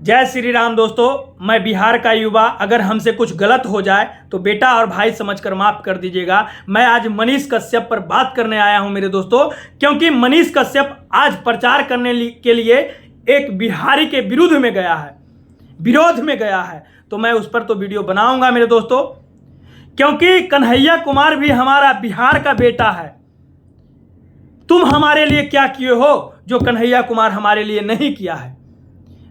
जय श्री राम दोस्तों, मैं बिहार का युवा। अगर हमसे कुछ गलत हो जाए तो बेटा और भाई समझकर माफ़ कर दीजिएगा। मैं आज मनीष कश्यप पर बात करने आया हूं मेरे दोस्तों, क्योंकि मनीष कश्यप आज प्रचार करने के लिए एक बिहारी के विरोध में गया है। तो मैं उस पर तो वीडियो बनाऊंगा मेरे दोस्तों, क्योंकि कन्हैया कुमार भी हमारा बिहार का बेटा है। तुम हमारे लिए क्या किए हो जो कन्हैया कुमार हमारे लिए नहीं किया है?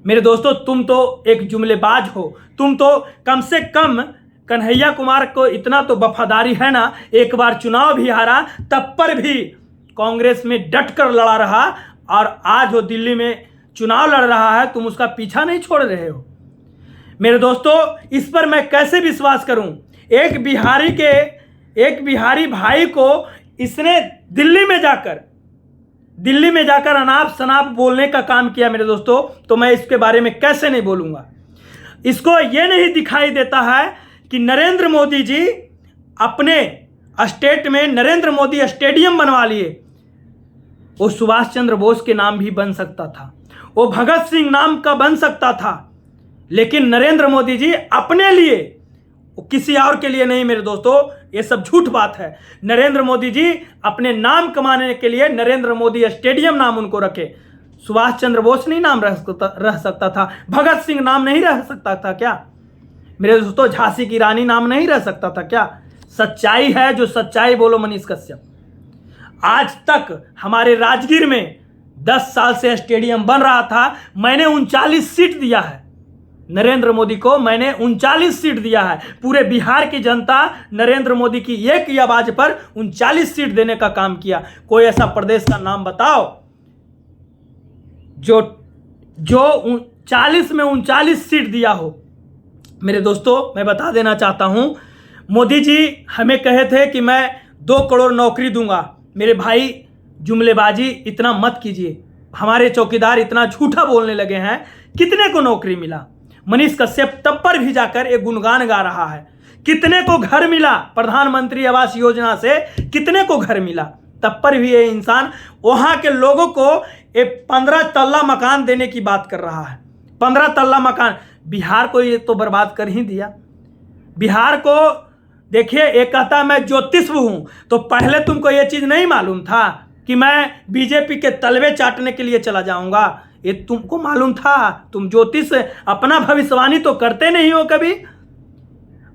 मेरे दोस्तों, तुम तो एक जुमलेबाज हो। तुम तो कम से कम कन्हैया कुमार को इतना तो वफादारी है ना, एक बार चुनाव भी हारा तब पर भी कांग्रेस में डट कर लड़ा रहा, और आज वो दिल्ली में चुनाव लड़ रहा है, तुम उसका पीछा नहीं छोड़ रहे हो। मेरे दोस्तों, इस पर मैं कैसे विश्वास करूं? एक बिहारी भाई को इसने दिल्ली में जाकर अनाप शनाप बोलने का काम किया मेरे दोस्तों, तो मैं इसके बारे में कैसे नहीं बोलूंगा। इसको ये नहीं दिखाई देता है कि नरेंद्र मोदी जी अपने स्टेट में नरेंद्र मोदी स्टेडियम बनवा लिए। वो सुभाष चंद्र बोस के नाम भी बन सकता था, वो भगत सिंह नाम का बन सकता था, लेकिन नरेंद्र मोदी जी अपने लिए, किसी और के लिए नहीं। मेरे दोस्तों, ये सब झूठ बात है। नरेंद्र मोदी जी अपने नाम कमाने के लिए नरेंद्र मोदी स्टेडियम नाम उनको रखे। सुभाष चंद्र बोस नहीं नाम रह सकता था? भगत सिंह नाम नहीं रह सकता था क्या? मेरे दोस्तों, झांसी की रानी नाम नहीं रह सकता था क्या? सच्चाई है, जो सच्चाई बोलो मनीष कश्यप। आज तक हमारे राजगीर में 10 साल से स्टेडियम बन रहा था। मैंने 39 सीट दिया है नरेंद्र मोदी को, मैंने 39 सीट दिया है। पूरे बिहार की जनता नरेंद्र मोदी की एक ही आवाज पर 39 सीट देने का काम किया। कोई ऐसा प्रदेश का नाम बताओ जो 40 में 39 सीट दिया हो। मेरे दोस्तों, मैं बता देना चाहता हूं, मोदी जी हमें कहे थे कि मैं 2 करोड़ नौकरी दूंगा। मेरे भाई, जुमलेबाजी इतना मत कीजिए। हमारे चौकीदार इतना झूठा बोलने लगे हैं। कितने को नौकरी मिला? मनीष कश्यप तब पर भी जाकर एक गुणगान गा रहा है। कितने को घर मिला प्रधानमंत्री आवास योजना से? कितने को घर मिला? तब पर भी ये इंसान वहां के लोगों को एक 15 तल्ला मकान देने की बात कर रहा है। 15 तल्ला मकान बिहार को ये तो बर्बाद कर ही दिया। बिहार को देखिए, एक कहता है मैं ज्योतिष्व हूं, तो पहले तुमको ये चीज नहीं मालूम था कि मैं बीजेपी के तलवे चाटने के लिए चला जाऊंगा? ये तुमको मालूम था? तुम ज्योतिष अपना भविष्यवाणी तो करते नहीं हो कभी,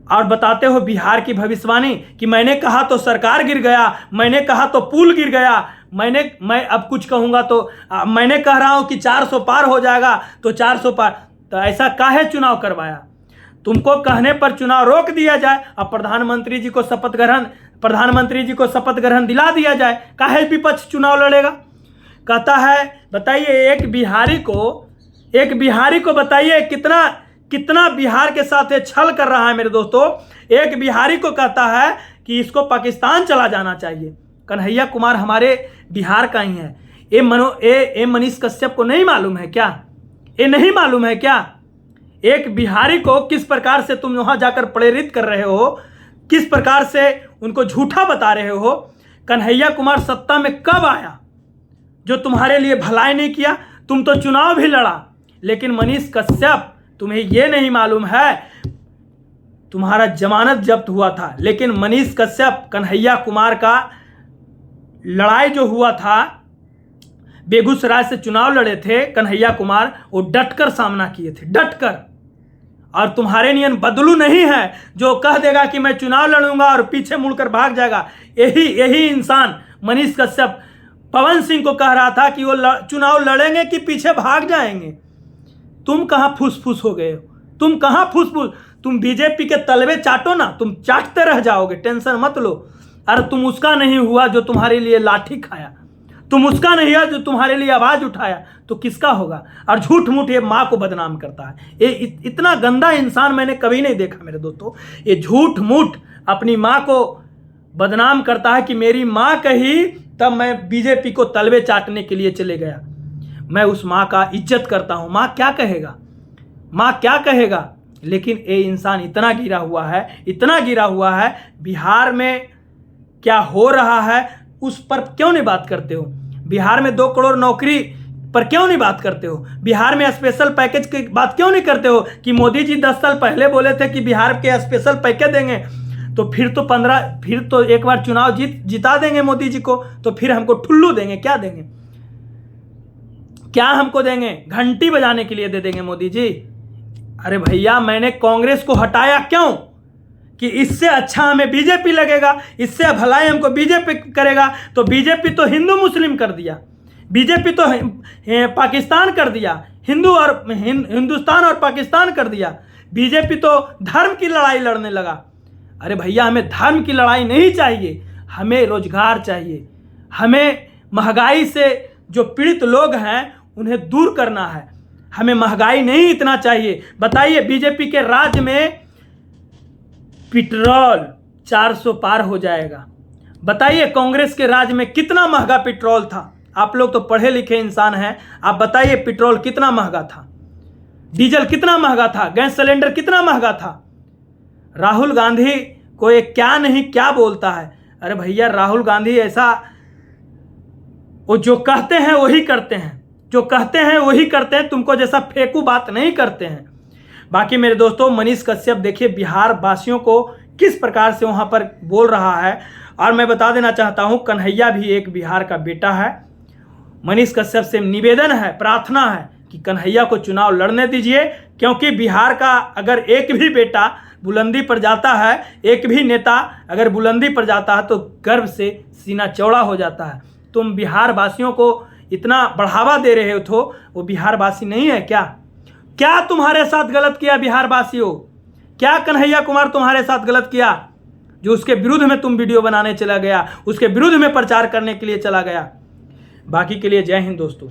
और बताते हो बिहार की भविष्यवाणी कि मैंने कहा तो सरकार गिर गया, मैंने कहा तो पुल गिर गया, मैं अब कुछ कहूंगा तो मैंने कह रहा हूं कि 400 पार हो जाएगा, तो 400 पार। तो ऐसा काहे चुनाव करवाया? तुमको कहने पर चुनाव रोक दिया जाए, अब प्रधानमंत्री जी को शपथ ग्रहण दिला दिया जाए। काहे विपक्ष चुनाव लड़ेगा? कहता है, बताइए एक बिहारी को बताइए कितना बिहार के साथ ये छल कर रहा है। मेरे दोस्तों, एक बिहारी को कहता है कि इसको पाकिस्तान चला जाना चाहिए। कन्हैया कुमार हमारे बिहार का ही है। ये मनीष कश्यप को नहीं मालूम है क्या? ये नहीं मालूम है क्या? एक बिहारी को किस प्रकार से तुम वहां जाकर प्रेरित कर रहे हो, किस प्रकार से उनको झूठा बता रहे हो। कन्हैया कुमार सत्ता में कब आया जो तुम्हारे लिए भलाई नहीं किया? तुम तो चुनाव भी लड़ा, लेकिन मनीष कश्यप, तुम्हें यह नहीं मालूम है तुम्हारा जमानत जब्त हुआ था, लेकिन मनीष कश्यप, कन्हैया कुमार का लड़ाई जो हुआ था, बेगूसराय से चुनाव लड़े थे कन्हैया कुमार, वो डटकर सामना किए थे, डटकर। और तुम्हारे नियन बदलू नहीं है जो कह देगा कि मैं चुनाव लड़ूंगा और पीछे मुड़कर भाग जाएगा। यही इंसान मनीष कश्यप पवन सिंह को कह रहा था कि वो चुनाव लड़ेंगे कि पीछे भाग जाएंगे। तुम कहां फुसफुस हो गए हो? तुम कहां फुसफुस? तुम बीजेपी के तलवे चाटो ना, तुम चाटते रह जाओगे, टेंशन मत लो। अरे तुम उसका नहीं हुआ जो तुम्हारे लिए लाठी खाया, तुम उसका नहीं है जो तुम्हारे लिए आवाज उठाया, तो किसका होगा? और झूठ मूठ ये माँ को बदनाम करता है। ये इतना गंदा इंसान मैंने कभी नहीं देखा मेरे दोस्तों। ये झूठ मूठ अपनी माँ को बदनाम करता है कि मेरी माँ कही तब मैं बीजेपी को तलवे चाटने के लिए चले गया। मैं उस माँ का इज्जत करता हूँ। माँ क्या कहेगा? लेकिन ये इंसान इतना गिरा हुआ है। बिहार में क्या हो रहा है उस पर क्यों नहीं बात करते हो? बिहार में 2 करोड़ नौकरी पर क्यों नहीं बात करते हो? बिहार में स्पेशल पैकेज की बात क्यों नहीं करते हो कि मोदी जी 10 साल पहले बोले थे कि बिहार के स्पेशल पैकेज देंगे, तो फिर तो एक बार चुनाव जिता देंगे मोदी जी को, तो फिर हमको ठुल्लू देंगे? क्या देंगे? क्या हमको देंगे? घंटी बजाने के लिए दे देंगे मोदी जी? अरे भैया, मैंने कांग्रेस को हटाया क्यों? कि इससे अच्छा हमें बीजेपी लगेगा, इससे भलाई हमको बीजेपी करेगा। तो बीजेपी तो हिंदू मुस्लिम कर दिया, बीजेपी तो पाकिस्तान कर दिया, हिंदुस्तान और पाकिस्तान कर दिया। बीजेपी तो धर्म की लड़ाई लड़ने लगा। अरे भैया, हमें धर्म की लड़ाई नहीं चाहिए, हमें रोजगार चाहिए। हमें महंगाई से जो पीड़ित लोग हैं उन्हें दूर करना है। हमें महंगाई नहीं इतना चाहिए। बताइए, बीजेपी के राज्य में पेट्रोल 400 पार हो जाएगा। बताइए, कांग्रेस के राज्य में कितना महंगा पेट्रोल था? आप लोग तो पढ़े लिखे इंसान हैं, आप बताइए पेट्रोल कितना महंगा था, डीजल कितना महंगा था, गैस सिलेंडर कितना महंगा था। राहुल गांधी को एक क्या नहीं क्या बोलता है। अरे भैया, राहुल गांधी ऐसा, वो जो कहते हैं वही करते हैं, जो कहते हैं वही करते हैं, तुमको जैसा फेंकू बात नहीं करते हैं। बाकी मेरे दोस्तों, मनीष कश्यप देखिए बिहार वासियों को किस प्रकार से वहाँ पर बोल रहा है। और मैं बता देना चाहता हूँ, कन्हैया भी एक बिहार का बेटा है। मनीष कश्यप से निवेदन है, प्रार्थना है कि कन्हैया को चुनाव लड़ने दीजिए, क्योंकि बिहार का अगर एक भी बेटा बुलंदी पर जाता है, एक भी नेता अगर बुलंदी पर जाता है, तो गर्व से सीना चौड़ा हो जाता है। तुम बिहार वासियों को इतना बढ़ावा दे रहे हो, तो वो बिहार वासी नहीं है क्या? क्या तुम्हारे साथ गलत किया बिहार वासियों? क्या कन्हैया कुमार तुम्हारे साथ गलत किया जो उसके विरुद्ध में तुम वीडियो बनाने चला गया, उसके विरुद्ध में प्रचार करने के लिए चला गया? बाकी के लिए जय हिंद दोस्तों।